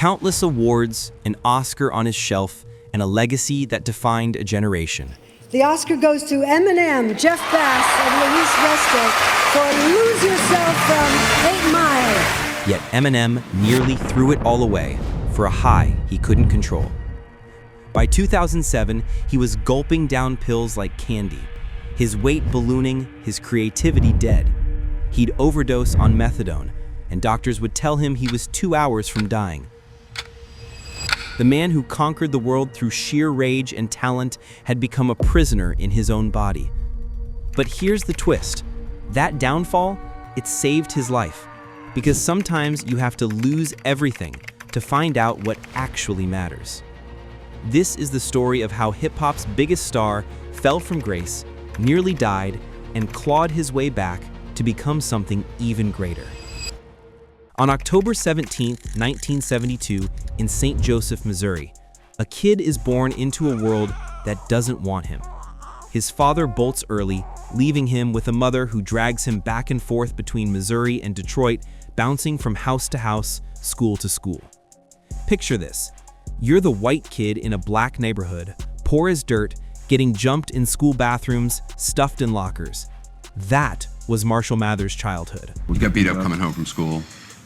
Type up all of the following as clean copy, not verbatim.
Countless awards, an Oscar on his shelf, and a legacy that defined a generation. The Oscar goes to Eminem, Jeff Bass, and Luis Reste for Lose Yourself from 8 Mile. Yet Eminem nearly threw it all away for a high he couldn't control. By 2007, he was gulping down pills like candy, his weight ballooning, his creativity dead. He'd overdose on methadone, and doctors would tell him he was 2 hours from dying. The man who conquered the world through sheer rage and talent had become a prisoner in his own body. But here's the twist. That downfall, it saved his life. Because sometimes you have to lose everything to find out what actually matters. This is the story of how hip-hop's biggest star fell from grace, nearly died, and clawed his way back to become something even greater. On October 17, 1972, in St. Joseph, Missouri, a kid is born into a world that doesn't want him. His father bolts early, leaving him with a mother who drags him back and forth between Missouri and Detroit, bouncing from house to house, school to school. Picture this. You're the white kid in a black neighborhood, poor as dirt, getting jumped in school bathrooms, stuffed in lockers. That was Marshall Mathers' childhood. We got beat up coming home from school.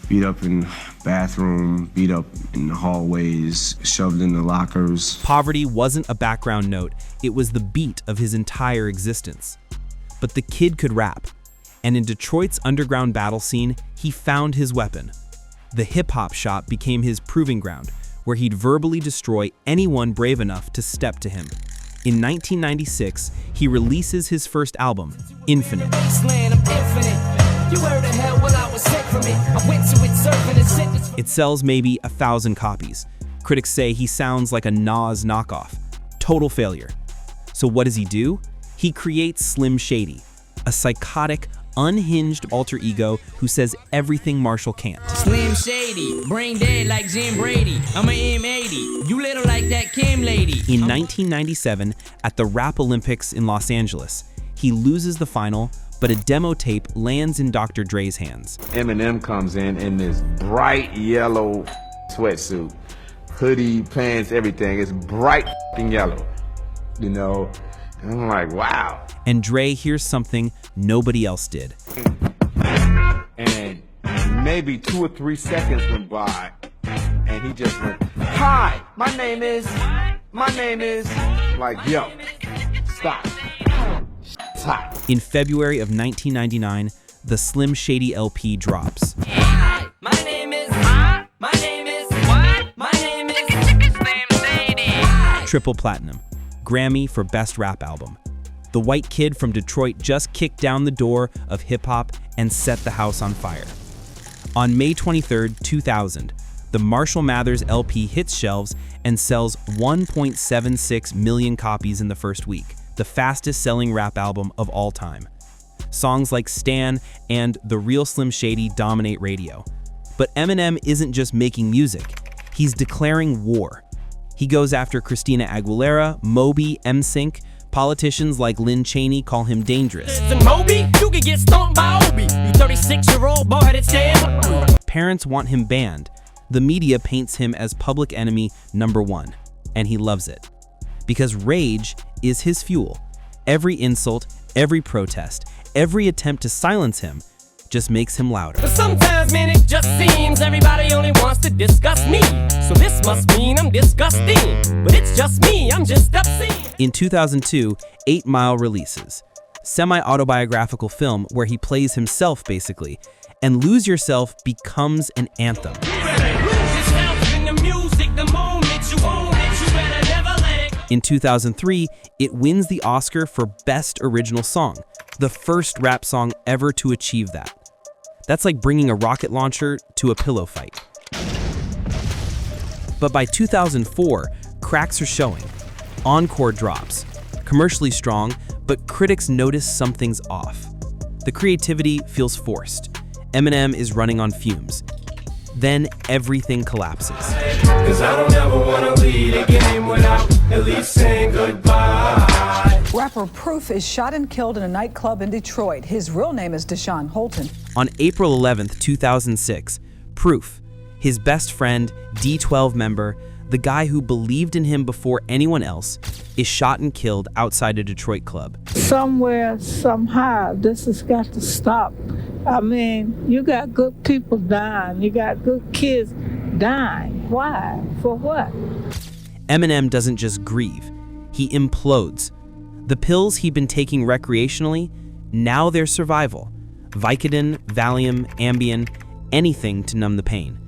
Beat up in bathroom, beat up in the hallways, shoved in the lockers. Poverty wasn't a background note, it was the beat of his entire existence. But the kid could rap, and in Detroit's underground battle scene, he found his weapon. The hip-hop shop became his proving ground, where he'd verbally destroy anyone brave enough to step to him. In 1996, he releases his first album, Infinite. It sells maybe 1,000 copies. Critics say he sounds like a Nas knockoff. Total failure. So what does he do? He creates Slim Shady, a psychotic, unhinged alter ego who says everything Marshall can't. Slim Shady, brain dead like Jim Brady. I'm a M80, you little like that Kim lady. In 1997, at the Rap Olympics in Los Angeles, he loses the final, but a demo tape lands in Dr. Dre's hands. Eminem comes in this bright yellow sweatsuit, hoodie, pants, everything. It's bright yellow, you know? And I'm like, wow. And Dre hears something nobody else did. And maybe 2 or 3 seconds went by, and he just went, hi, my name is, like, yo, stop. It's hot. In February of 1999, the Slim Shady LP drops. Hi, my name is, Slim Shady. Triple platinum, Grammy for Best Rap Album. The white kid from Detroit just kicked down the door of hip-hop and set the house on fire. On May 23, 2000, the Marshall Mathers LP hits shelves and sells 1.76 million copies in the first week, the fastest-selling rap album of all time. Songs like Stan and The Real Slim Shady dominate radio. But Eminem isn't just making music, he's declaring war. He goes after Christina Aguilera, Moby, NSYNC. Politicians like Lynn Cheney call him dangerous. Parents want him banned. The media paints him as public enemy #1, and he loves it. Because rage is his fuel. Every insult, every protest, every attempt to silence him just makes him louder. But sometimes, man, it just seems everybody only wants to discuss me. So this must mean I'm disgusting. But it's just me, I'm just obscene. In 2002, 8 Mile releases. Semi-autobiographical film where he plays himself, basically. And Lose Yourself becomes an anthem. In 2003, it wins the Oscar for Best Original Song, the first rap song ever to achieve that. That's like bringing a rocket launcher to a pillow fight. But by 2004, cracks are showing. Encore drops. Commercially strong, but critics notice something's off. The creativity feels forced. Eminem is running on fumes. Then everything collapses. 'Cause I don't ever wanna lead a game without at least saying goodbye. Rapper Proof is shot and killed in a nightclub in Detroit. His real name is Deshaun Holton. On April 11, 2006, Proof, His best friend, D12 member, the guy who believed in him before anyone else, is shot and killed outside a Detroit club. Somewhere, somehow, this has got to stop. I mean, you got good people dying. You got good kids dying. Why? For what? Eminem doesn't just grieve, he implodes. The pills he'd been taking recreationally, now they're survival. Vicodin, Valium, Ambien, anything to numb the pain.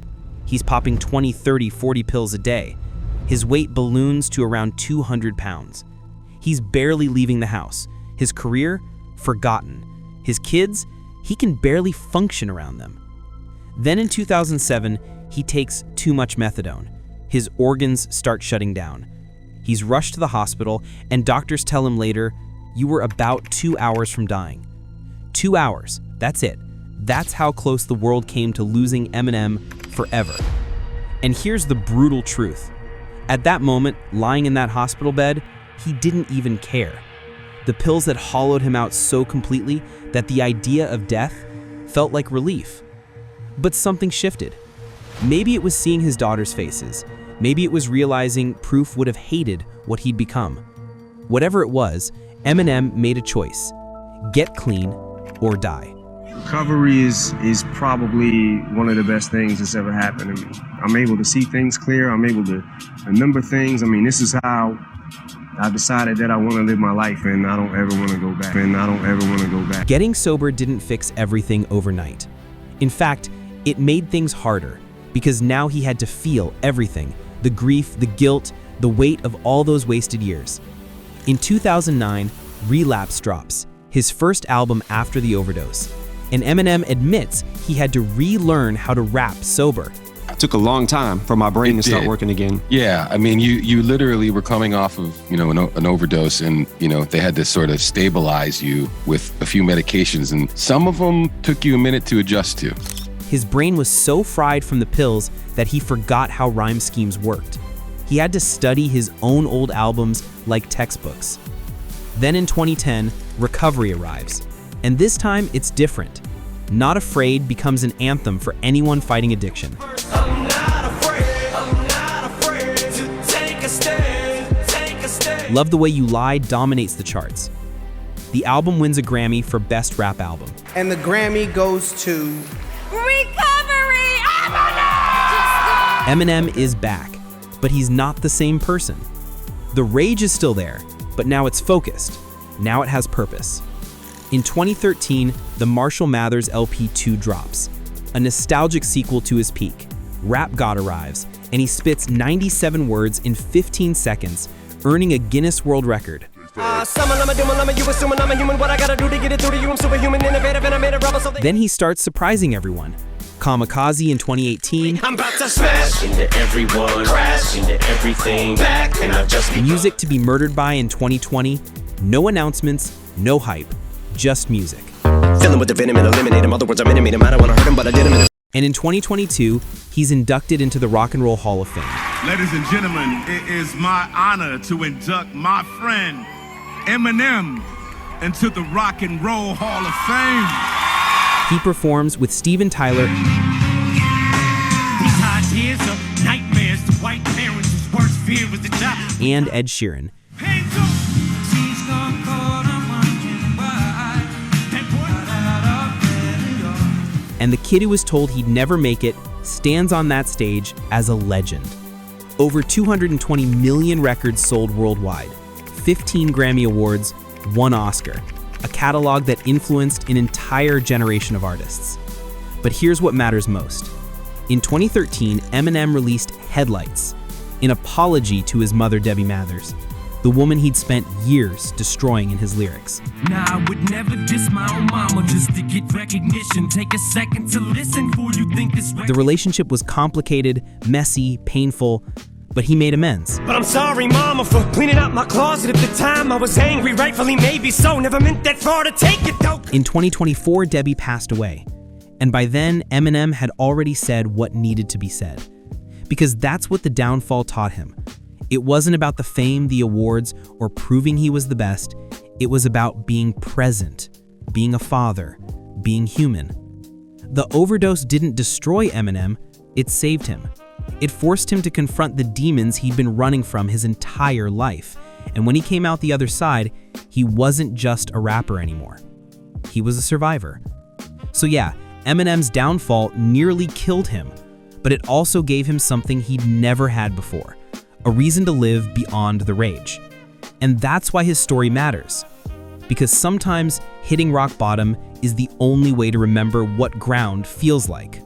He's popping 20, 30, 40 pills a day. His weight balloons to around 200 pounds. He's barely leaving the house. His career, forgotten. His kids, he can barely function around them. Then in 2007, he takes too much methadone. His organs start shutting down. He's rushed to the hospital, and doctors tell him later, "You were about 2 hours from dying." 2 hours, that's it. That's how close the world came to losing Eminem forever. And here's the brutal truth. At that moment, lying in that hospital bed, he didn't even care. The pills had hollowed him out so completely that the idea of death felt like relief. But something shifted. Maybe it was seeing his daughter's faces. Maybe it was realizing Proof would have hated what he'd become. Whatever it was, Eminem made a choice. Get clean or die. Recovery is probably one of the best things that's ever happened to me. I'm able to see things clear. I'm able to remember things. I mean, this is how I've decided that I want to live my life, and I don't ever want to go back. Getting sober didn't fix everything overnight. In fact, it made things harder because now he had to feel everything, the grief, the guilt, the weight of all those wasted years. In 2009, Relapse drops, his first album after the overdose. And Eminem admits he had to relearn how to rap sober. It took a long time for my brain to start working again. Yeah, I mean, you literally were coming off of, an overdose, and, they had to sort of stabilize you with a few medications, and some of them took you a minute to adjust to. His brain was so fried from the pills that he forgot how rhyme schemes worked. He had to study his own old albums like textbooks. Then in 2010, Recovery arrives. And this time, it's different. Not Afraid becomes an anthem for anyone fighting addiction. I'm not afraid to take a stand. Love the Way You Lie dominates the charts. The album wins a Grammy for Best Rap Album. And the Grammy goes to Recovery Eminem is back, but he's not the same person. The rage is still there, but now it's focused. Now it has purpose. In 2013, the Marshall Mathers LP 2 drops, a nostalgic sequel to his peak. Rap God arrives, and he spits 97 words in 15 seconds, earning a Guinness World Record. Then he starts surprising everyone. Kamikaze in 2018, I'm about to smash into everyone, crash into everything, back, and I just Music to be Murdered By in 2020, no announcements, no hype. Just music. Fill him with the venom and eliminate him. Other words, I'm intimate him. I don't want to hurt him, but I did him. And in 2022, he's inducted into the Rock and Roll Hall of Fame. Ladies and gentlemen, it is my honor to induct my friend Eminem into the Rock and Roll Hall of Fame. He performs with Steven Tyler These ideas are nightmares to white parents whose worst fear was the job. And Ed Sheeran. And the kid who was told he'd never make it stands on that stage as a legend. Over 220 million records sold worldwide, 15 Grammy Awards, 1 Oscar, a catalog that influenced an entire generation of artists. But here's what matters most. In 2013, Eminem released Headlights, an apology to his mother, Debbie Mathers, the woman he'd spent years destroying in his lyrics. Nah, I would never diss my own mama just to get recognition. Take a second to listen before you think this. The relationship was complicated, messy, painful, but he made amends. But I'm sorry, mama, for cleaning out my closet at the time. I was angry, rightfully maybe so. Never meant that far to take it, though. In 2024, Debbie passed away. And by then, Eminem had already said what needed to be said. Because that's what the downfall taught him. It wasn't about the fame, the awards, or proving he was the best. It was about being present, being a father, being human. The overdose didn't destroy Eminem, It saved him. It forced him to confront the demons he'd been running from his entire life. And when he came out the other side, he wasn't just a rapper anymore. He was a survivor. So yeah, Eminem's downfall nearly killed him, but it also gave him something he'd never had before, a reason to live beyond the rage. And that's why his story matters. Because sometimes hitting rock bottom is the only way to remember what ground feels like.